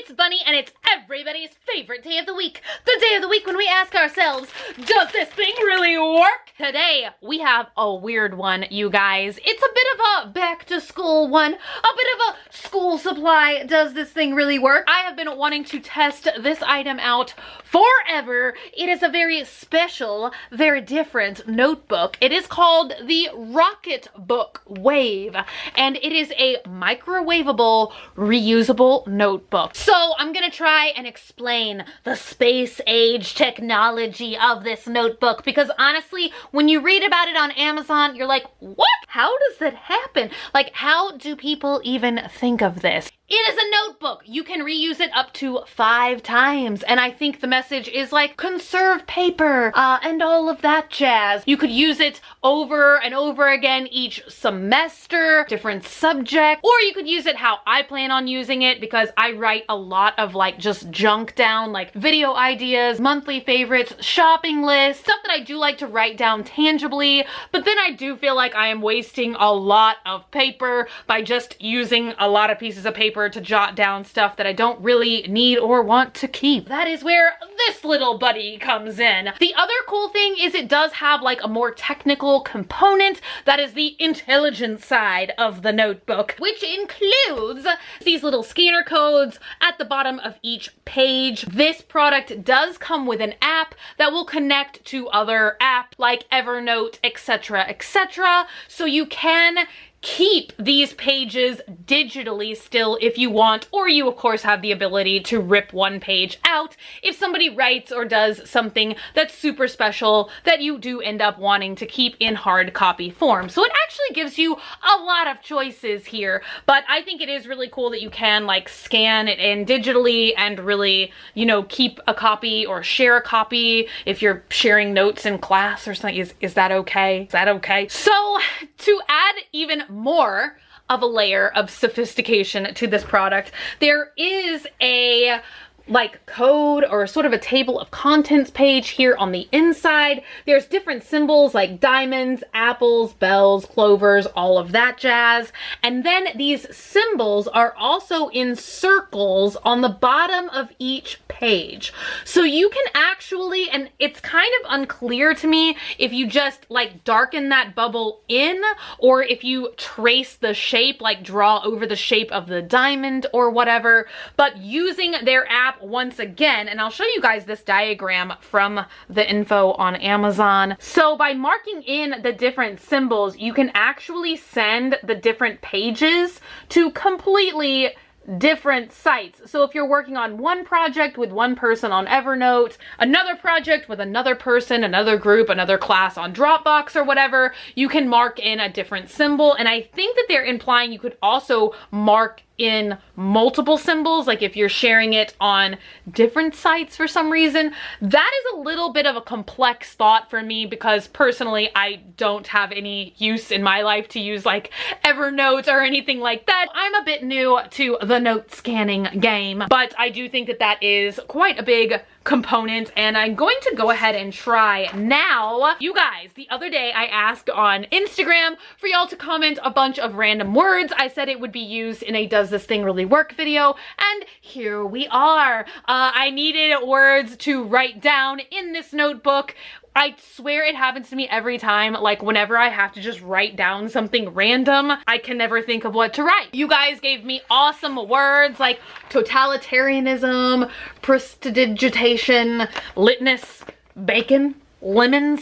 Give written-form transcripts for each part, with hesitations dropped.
It's Bunny, and it's everybody's favorite day of the week. The day of the week when we ask ourselves, does this thing really work? Today, we have a weird one, you guys. It's a bit of a back to school one, a bit of a school supply. Does this thing really work? I have been wanting to test this item out forever. It is a very special, very different notebook. It is called the Rocketbook Wave, and it is a microwavable, reusable notebook. So I'm gonna try and explain the space age technology of this notebook, because honestly, when you read about it on Amazon, you're like, what? How does that happen? Like, how do people even think of this? It is a notebook. You can reuse it up to 5 times. And I think the message is like, conserve paper and all of that jazz. You could use it over and over again each semester, different subject, or you could use it how I plan on using it, because I write a lot of like just junk down, like video ideas, monthly favorites, shopping lists, stuff that I do like to write down tangibly. But then I do feel like I am wasting a lot of paper by just using a lot of pieces of paper to jot down stuff that I don't really need or want to keep. That is where this little buddy comes in. The other cool thing is it does have like a more technical component that is the intelligence side of the notebook, which includes these little scanner codes at the bottom of each page. This product does come with an app that will connect to other apps like Evernote, etc., etc. So you can keep these pages digitally still if you want, or you of course have the ability to rip one page out if somebody writes or does something that's super special that you do end up wanting to keep in hard copy form. So it actually gives you a lot of choices here, but I think it is really cool that you can like scan it in digitally and really, you know, keep a copy or share a copy if you're sharing notes in class or something. Is that okay? Is that okay? So to add even more of a layer of sophistication to this product, there is a like code or sort of a table of contents page here on the inside. There's different symbols like diamonds, apples, bells, clovers, all of that jazz. And then these symbols are also in circles on the bottom of each page. So you can actually, and it's kind of unclear to me if you just like darken that bubble in, or if you trace the shape, like draw over the shape of the diamond or whatever. But using their app once again, and I'll show you guys this diagram from the info on Amazon. So by marking in the different symbols, you can actually send the different pages to completely different sites. So if you're working on one project with one person on Evernote, another project with another person, another group, another class on Dropbox or whatever, you can mark in a different symbol. And I think that they're implying you could also mark in multiple symbols, like if you're sharing it on different sites for some reason. That is a little bit of a complex thought for me, because personally I don't have any use in my life to use like Evernote or anything like that. I'm a bit new to the note scanning game, but I do think that that is quite a big component, and I'm going to go ahead and try now. You guys, the other day I asked on Instagram for y'all to comment a bunch of random words. I said it would be used in a Does This Thing Really Work video, and here we are. I needed words to write down in this notebook. I swear it happens to me every time, like whenever I have to just write down something random, I can never think of what to write. You guys gave me awesome words like totalitarianism, prestidigitation, litness, bacon, lemons.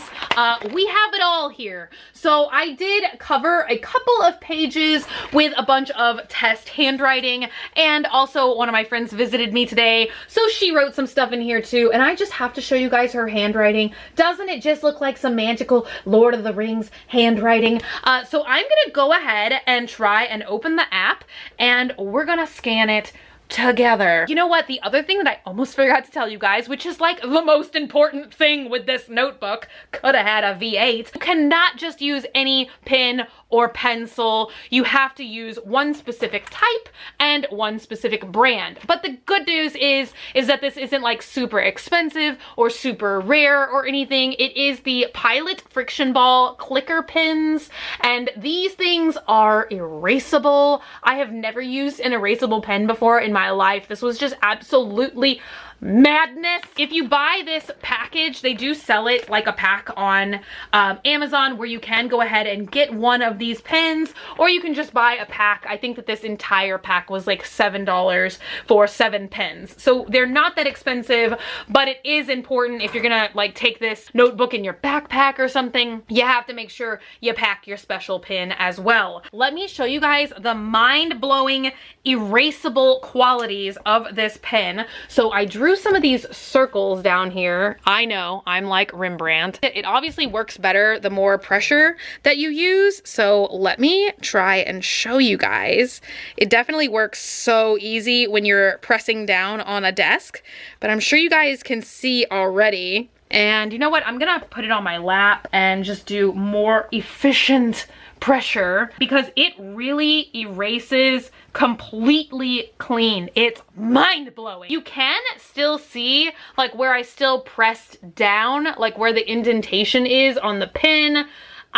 We have it all here. So I did cover a couple of pages with a bunch of test handwriting, and also one of my friends visited me today, so she wrote some stuff in here too, and I just have to show you guys her handwriting. Doesn't it just look like some magical Lord of the Rings handwriting? So I'm gonna go ahead and try and open the app, and we're gonna scan it together. You know what? The other thing that I almost forgot to tell you guys, which is like the most important thing with this notebook, could have had a V8. You cannot just use any pen or pencil. You have to use one specific type and one specific brand. But the good news is that this isn't like super expensive or super rare or anything. It is the Pilot Friction Ball clicker pens, and these things are erasable. I have never used an erasable pen before in my life. This was just absolutely madness. If you buy this package, they do sell it like a pack on Amazon, where you can go ahead and get one of these pens, or you can just buy a pack. I think that this entire pack was like $7 for 7 pens. So they're not that expensive, but it is important if you're gonna like take this notebook in your backpack or something, you have to make sure you pack your special pen as well. Let me show you guys the mind-blowing erasable qualities of this pen. So I drew some of these circles down here. I know, I'm like Rembrandt. It obviously works better the more pressure that you use. So let me try and show you guys. It definitely works so easy when you're pressing down on a desk, but I'm sure you guys can see already. And you know what? I'm gonna put it on my lap and just do more efficient pressure, because it really erases completely clean. It's mind-blowing. You can still see like where I still pressed down, like where the indentation is on the pen.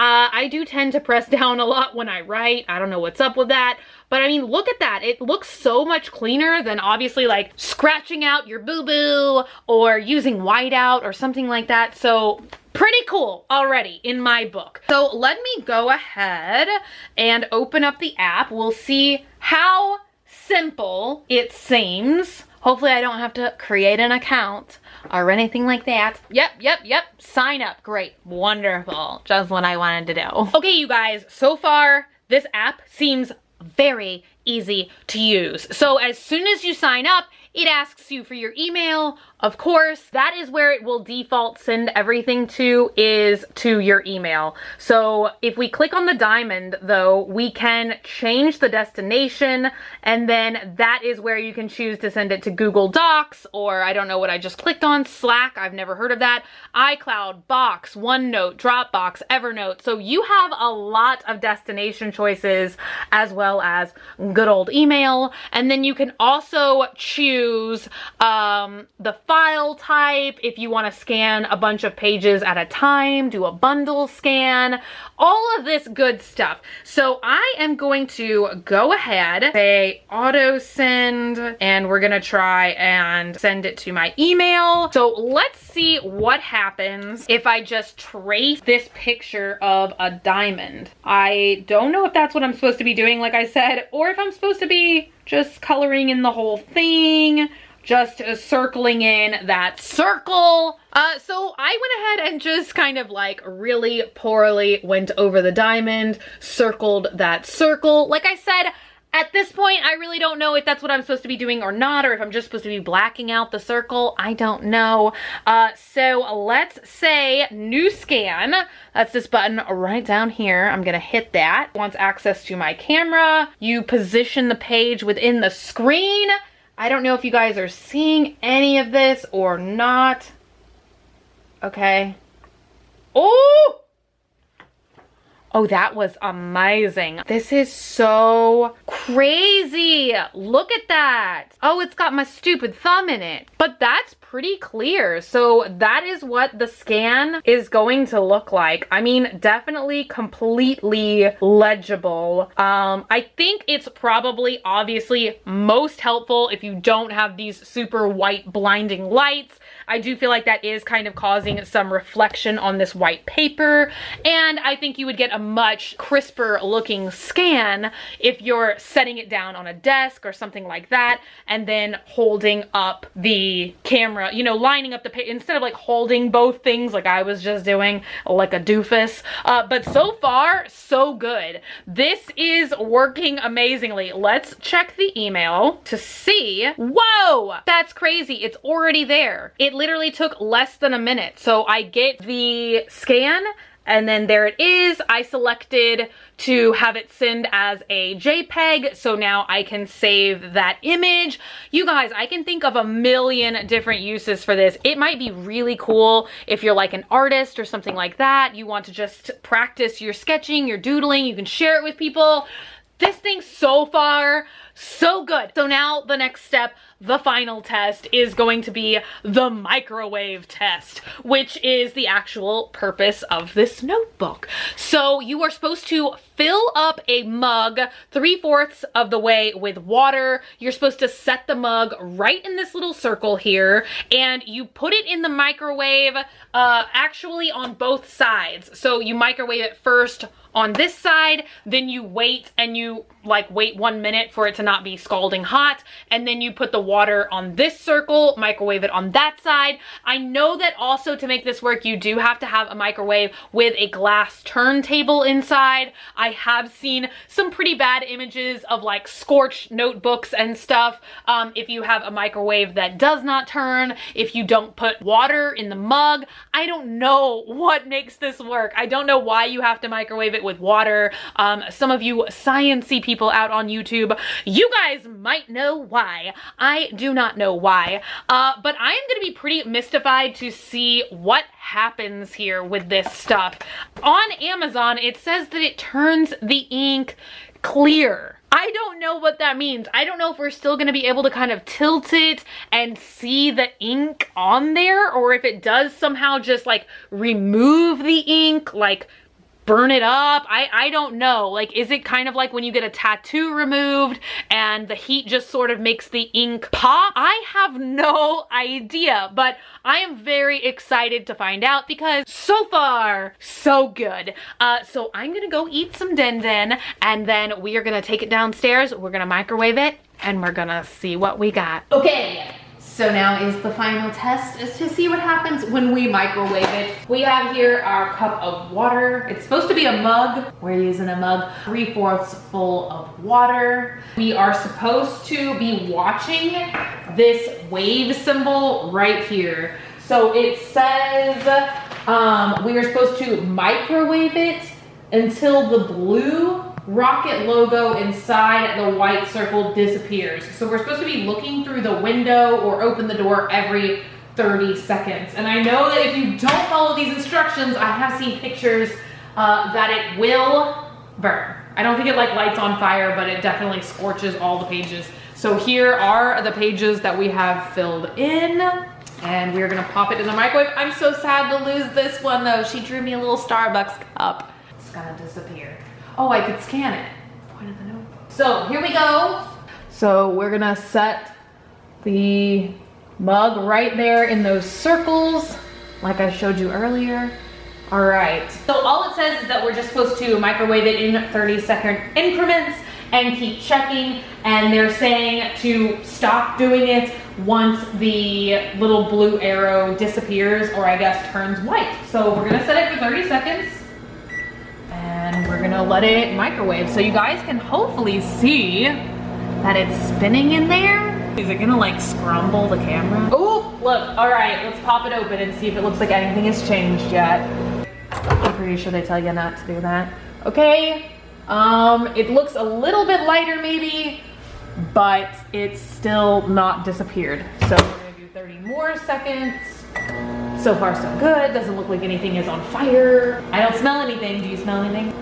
I do tend to press down a lot when I write. I don't know what's up with that. But I mean, look at that. It looks so much cleaner than obviously like scratching out your boo-boo or using whiteout or something like that. So pretty cool already in my book. So let me go ahead and open up the app. We'll see how simple it seems. Hopefully I don't have to create an account or anything like that. Yep. Sign up. Great. Wonderful. Just what I wanted to do. Okay, you guys, so far this app seems very easy to use. So as soon as you sign up, it asks you for your email. Of course, that is where it will default send everything to, is to your email. So if we click on the diamond though, we can change the destination, and then that is where you can choose to send it to Google Docs, or I don't know what I just clicked on, Slack, I've never heard of that, iCloud, Box, OneNote, Dropbox, Evernote. So you have a lot of destination choices as well as good old email. And then you can also choose the file type, if you want to scan a bunch of pages at a time, do a bundle scan, all of this good stuff. So I am going to go ahead, say auto send, and we're gonna try and send it to my email. So let's see what happens if I just trace this picture of a diamond. I don't know if that's what I'm supposed to be doing, like I said, or if I'm supposed to be just coloring in the whole thing, just circling in that circle. So I went ahead and just kind of like really poorly went over the diamond, circled that circle. Like I said, at this point, I really don't know if that's what I'm supposed to be doing or not, or if I'm just supposed to be blacking out the circle. I don't know. So let's say new scan. That's this button right down here. I'm gonna hit that. It wants access to my camera. You position the page within the screen. I don't know if you guys are seeing any of this or not. Okay. Oh! Oh, that was amazing. This is so crazy. Look at that. Oh, it's got my stupid thumb in it. But that's pretty clear. So that is what the scan is going to look like. I mean, definitely completely legible. I think it's probably obviously most helpful if you don't have these super white blinding lights. I do feel like that is kind of causing some reflection on this white paper, and I think you would get a much crisper looking scan if you're setting it down on a desk or something like that, and then holding up the camera, you know, lining up the page instead of like holding both things like I was just doing like a doofus. But so far, so good. This is working amazingly. Let's check the email to see. Whoa, that's crazy. It's already there. It literally took less than a minute. So I get the scan, and then there it is. I selected to have it send as a JPEG, so now I can save that image. You guys, I can think of a million different uses for this. It might be really cool if you're like an artist or something like that. You want to just practice your sketching, your doodling, you can share it with people. This thing so far, So good. So now the next step, the final test, is going to be the microwave test, which is the actual purpose of this notebook. So you are supposed to fill up a mug 3/4 of the way with water. You're supposed to set the mug right in this little circle here, and you put it in the microwave actually on both sides. So you microwave it first on this side, then you wait, and you like wait 1 minute for it to not be scalding hot, and then you put the water on this circle, microwave it on that side. I know that also to make this work, you do have to have a microwave with a glass turntable inside. I have seen some pretty bad images of like scorched notebooks and stuff. If you have a microwave that does not turn, if you don't put water in the mug, I don't know what makes this work. I don't know why you have to microwave it with water. Some of you sciencey people out on YouTube, you guys might know why. I do not know why. But I am gonna be pretty mystified to see what happens here with this stuff. On Amazon, it says that it turns the ink clear. I don't know what that means. I don't know if we're still gonna be able to kind of tilt it and see the ink on there, or if it does somehow just like remove the ink, like burn it up. I don't know. Like, is it kind of like when you get a tattoo removed and the heat just sort of makes the ink pop? I have no idea, but I am very excited to find out because so far, so good. So I'm gonna go eat some din din, and then we are gonna take it downstairs, we're gonna microwave it, and we're gonna see what we got. Okay. So now is the final test, is to see what happens when we microwave it. We have here our cup of water. It's supposed to be a mug. We're using a mug 3/4 full of water. We are supposed to be watching this wave symbol right here. So it says we are supposed to microwave it until the blue rocket logo inside the white circle disappears. So we're supposed to be looking through the window or open the door every 30 seconds. And I know that if you don't follow these instructions, I have seen pictures that it will burn. I don't think it like lights on fire, but it definitely scorches all the pages. So here are the pages that we have filled in, and we're gonna pop it in the microwave. I'm so sad to lose this one though. She drew me a little Starbucks cup. It's gonna disappear. Oh, I could scan it. Point of the notebook. So here we go. So we're gonna set the mug right there in those circles, like I showed you earlier. All right. So all it says is that we're just supposed to microwave it in 30-second increments and keep checking. And they're saying to stop doing it once the little blue arrow disappears, or I guess turns white. So we're gonna set it for 30 seconds. And we're gonna let it microwave so you guys can hopefully see that it's spinning in there. Is it gonna like scramble the camera? Oh, look, all right, let's pop it open and see if it looks like anything has changed yet. I'm pretty sure they tell you not to do that. Okay, it looks a little bit lighter maybe, but it's still not disappeared. So we're gonna do 30 more seconds. So far so good, doesn't look like anything is on fire. I don't smell anything, do you smell anything?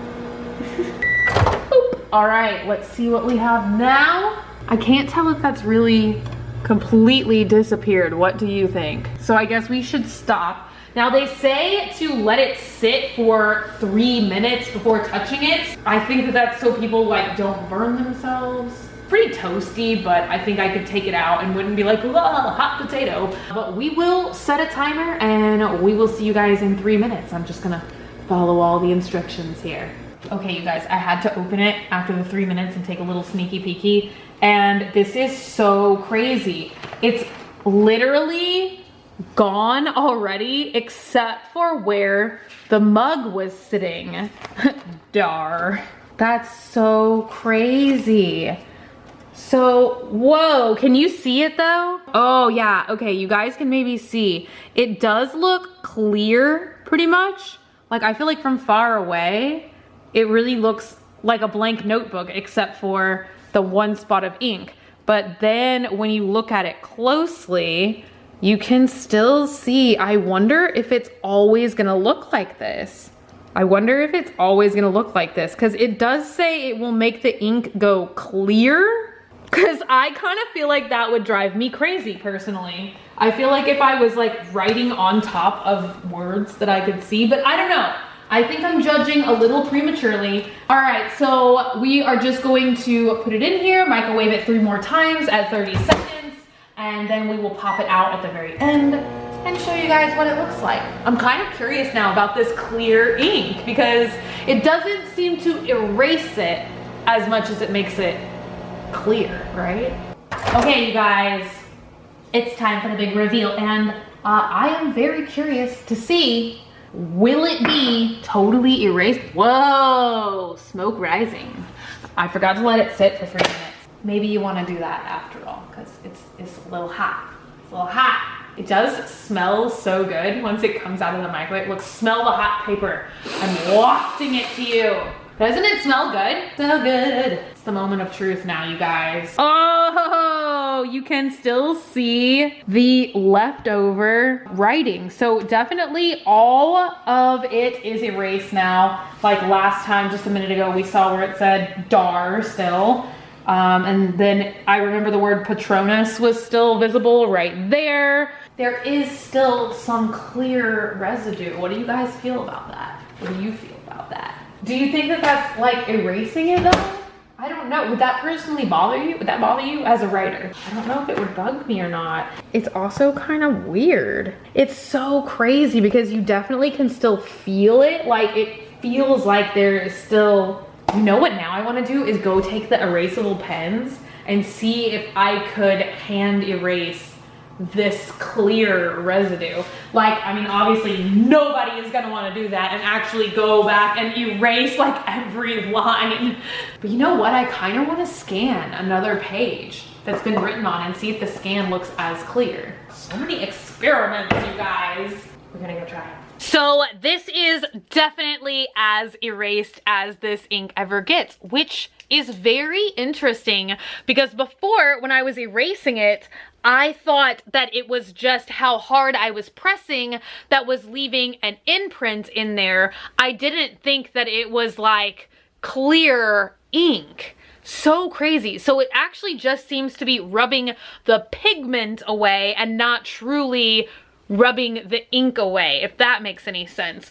All right, let's see what we have now. I can't tell if that's really completely disappeared. What do you think? So I guess we should stop. Now they say to let it sit for 3 minutes before touching it. I think that that's so people like don't burn themselves. Pretty toasty, but I think I could take it out and wouldn't be like, whoa, hot potato. But we will set a timer and we will see you guys in 3 minutes. I'm just gonna follow all the instructions here. Okay, you guys, I had to open it after the 3 minutes and take a little sneaky peeky. And this is so crazy. It's literally gone already, except for where the mug was sitting. Dar. That's so crazy. So, whoa, can you see it though? Oh yeah, okay, you guys can maybe see. It does look clear, pretty much. Like, I feel like from far away, it really looks like a blank notebook, except for the one spot of ink. But then when you look at it closely, you can still see. I wonder if it's always gonna look like this. I wonder if it's always gonna look like this, because it does say it will make the ink go clear. Because I kind of feel like that would drive me crazy personally. I feel like if I was like writing on top of words that I could see, but I don't know. I think I'm judging a little prematurely. All right, so we are just going to put it in here, microwave it 3 more times at 30 seconds, and then we will pop it out at the very end and show you guys what it looks like. I'm kind of curious now about this clear ink because it doesn't seem to erase it as much as it makes it clear, right? Okay, you guys, it's time for the big reveal, and I am very curious to see, will it be totally erased? Whoa, smoke rising. I forgot to let it sit for 3 minutes. Maybe you want to do that after all, because it's a little hot. It's a little hot. It does smell so good once it comes out of the microwave. Look, smell the hot paper. I'm wafting it to you. Doesn't it smell good? So good. It's the moment of truth now, you guys. Oh, you can still see the leftover writing. So definitely all of it is erased now. Like last time, just a minute ago, we saw where it said DAR still. And then I remember the word Patronus was still visible right there. There is still some clear residue. What do you guys feel about that? What do you feel about that? Do you think that that's like erasing it though? I don't know. Would that personally bother you? Would that bother you as a writer? I don't know if it would bug me or not. It's also kind of weird. It's so crazy because you definitely can still feel it. Like it feels like there is still, you know what now I want to do is go take the erasable pens and see if I could hand erase this clear residue. Like, I mean, obviously nobody is gonna wanna do that and actually go back and erase like every line. But you know what? I kinda wanna scan another page that's been written on and see if the scan looks as clear. So many experiments, you guys. We're gonna go try it. So this is definitely as erased as this ink ever gets, which is very interesting because before when I was erasing it, I thought that it was just how hard I was pressing that was leaving an imprint in there. I didn't think that it was like clear ink. So crazy. So it actually just seems to be rubbing the pigment away and not truly rubbing the ink away, if that makes any sense.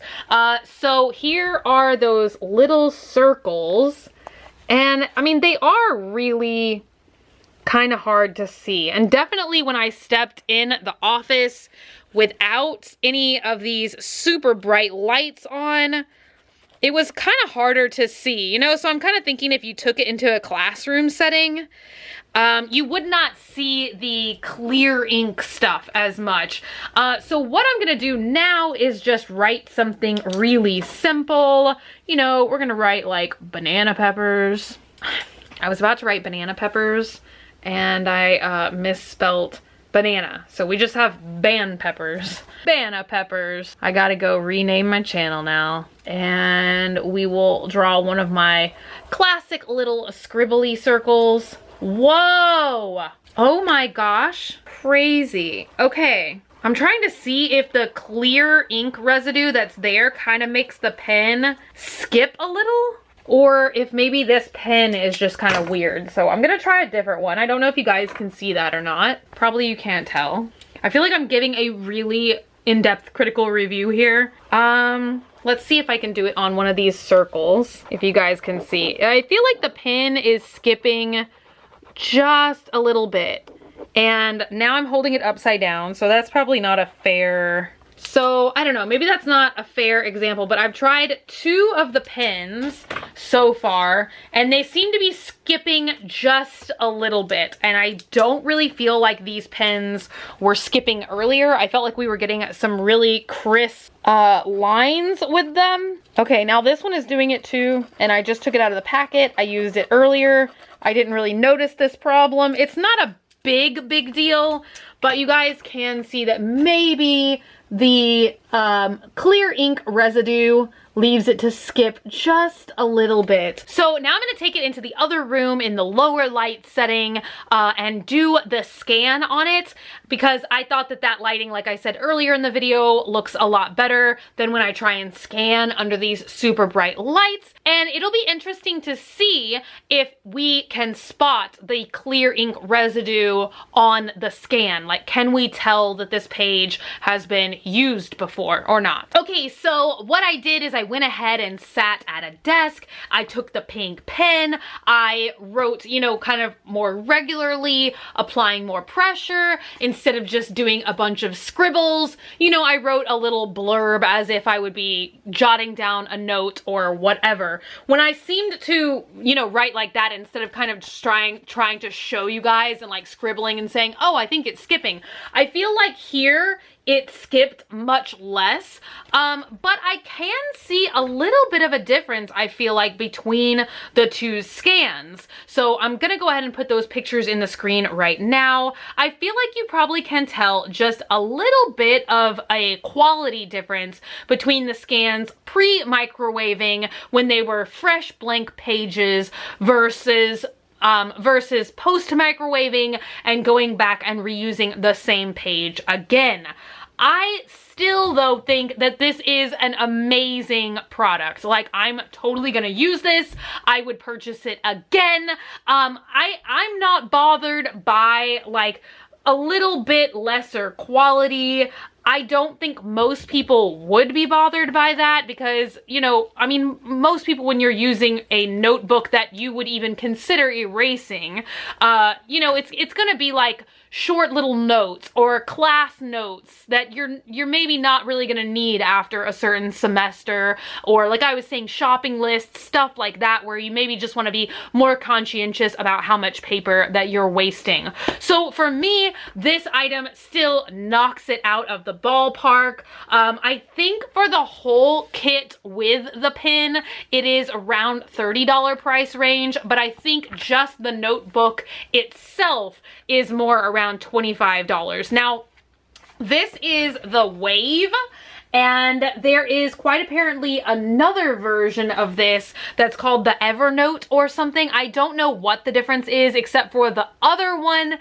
So here are those little circles, and I mean, they are really kind of hard to see. And definitely when I stepped in the office without any of these super bright lights on, it was kind of harder to see, you know? So I'm kind of thinking if you took it into a classroom setting, you would not see the clear ink stuff as much. So what I'm gonna do now is just write something really simple. You know, we're gonna write like banana peppers. I was about to write banana peppers and I misspelt banana. So we just have ban peppers. Banana peppers. I gotta go rename my channel now. And we will draw one of my classic little scribbly circles. Whoa! Oh my gosh. Crazy. Okay. I'm trying to see if the clear ink residue that's there kind of makes the pen skip a little, or if maybe this pen is just kind of weird. So I'm gonna try a different one. I don't know if you guys can see that or not. Probably you can't tell. I feel like I'm giving a really in-depth critical review here. Let's see if I can do it on one of these circles, if you guys can see. I feel like the pen is skipping just a little bit. And now I'm holding it upside down, so that's probably not a fair... So, I don't know, maybe that's not a fair example, but I've tried 2 of the pens so far, and they seem to be skipping just a little bit, and I don't really feel like these pens were skipping earlier. I felt like we were getting some really crisp lines with them. Okay, now this one is doing it too, and I just took it out of the packet. I used it earlier. I didn't really notice this problem. It's not a big deal, but you guys can see that maybe the clear ink residue leaves it to skip just a little bit. So now I'm gonna take it into the other room in the lower light setting and do the scan on it, because I thought that that lighting, like I said earlier in the video, looks a lot better than when I try and scan under these super bright lights. And it'll be interesting to see if we can spot the clear ink residue on the scan. Like, can we tell that this page has been used before or not? Okay, so what I did is I went ahead and sat at a desk. I took the pink pen. I wrote, you know, kind of more regularly, applying more pressure instead of just doing a bunch of scribbles. You know, I wrote a little blurb as if I would be jotting down a note or whatever. When I seemed to, you know, write like that instead of kind of just trying to show you guys and like scribbling and saying, oh, I think it's skipping, I feel like here it skipped much less, but I can see a little bit of a difference, I feel like, between the two scans. So I'm gonna go ahead and put those pictures in the screen right now. I feel like you probably can tell just a little bit of a quality difference between the scans pre-microwaving, when they were fresh blank pages, versus post-microwaving and going back and reusing the same page again. I still, though, think that this is an amazing product. Like, I'm totally gonna use this. I would purchase it again. I'm not bothered by, like, a little bit lesser quality. I don't think most people would be bothered by that because, you know, I mean, most people, when you're using a notebook that you would even consider erasing, you know, it's gonna be like short little notes or class notes that you're maybe not really gonna need after a certain semester, or like I was saying, shopping lists, stuff like that, where you maybe just want to be more conscientious about how much paper that you're wasting. So for me, this item still knocks it out of the ballpark. I think for the whole kit with the pin, it is around $30 price range, but I think just the notebook itself is more around $25. Now, this is the Wave, and there is quite apparently another version of this that's called the Evernote or something. I don't know what the difference is, except for the other one,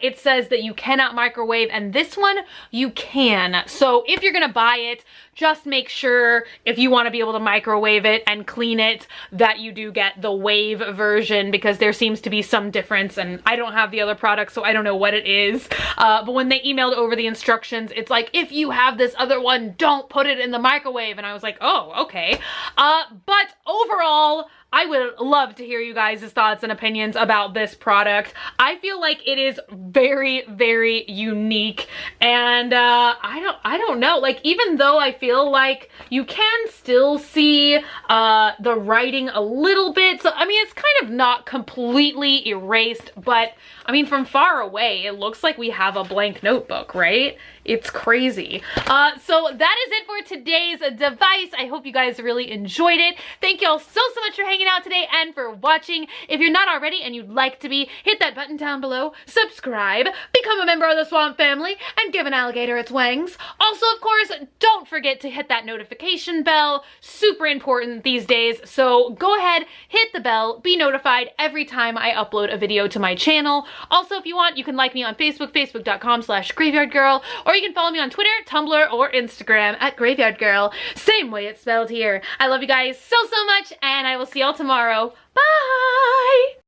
it says that you cannot microwave, and this one you can. So if you're gonna buy it, just make sure, if you want to be able to microwave it and clean it, that you do get the Wave version, because there seems to be some difference, and I don't have the other product, so I don't know what it is. But when they emailed over the instructions, it's like, if you have this other one, don't put it in the microwave. And I was like, oh, okay. But overall, I would love to hear you guys' thoughts and opinions about this product. I feel like it is very, very unique, and I don't know, like, even though I feel like you can still see the writing a little bit, so I mean, it's kind of not completely erased, but I mean, from far away, it looks like we have a blank notebook, right? It's crazy. So that is it for today's device. I hope you guys really enjoyed it. Thank you all so much for hanging out today and for watching. If you're not already and you'd like to be, hit that button down below, subscribe, become a member of the Swamp family, and give an alligator its wings. Also, of course, don't forget to hit that notification bell. Super important these days. So go ahead, hit the bell, be notified every time I upload a video to my channel. Also, if you want, you can like me on Facebook, facebook.com/graveyardgirl, or you can follow me on Twitter, Tumblr, or Instagram at graveyardgirl. Same way it's spelled here. I love you guys so much, and I will see y'all tomorrow. Bye!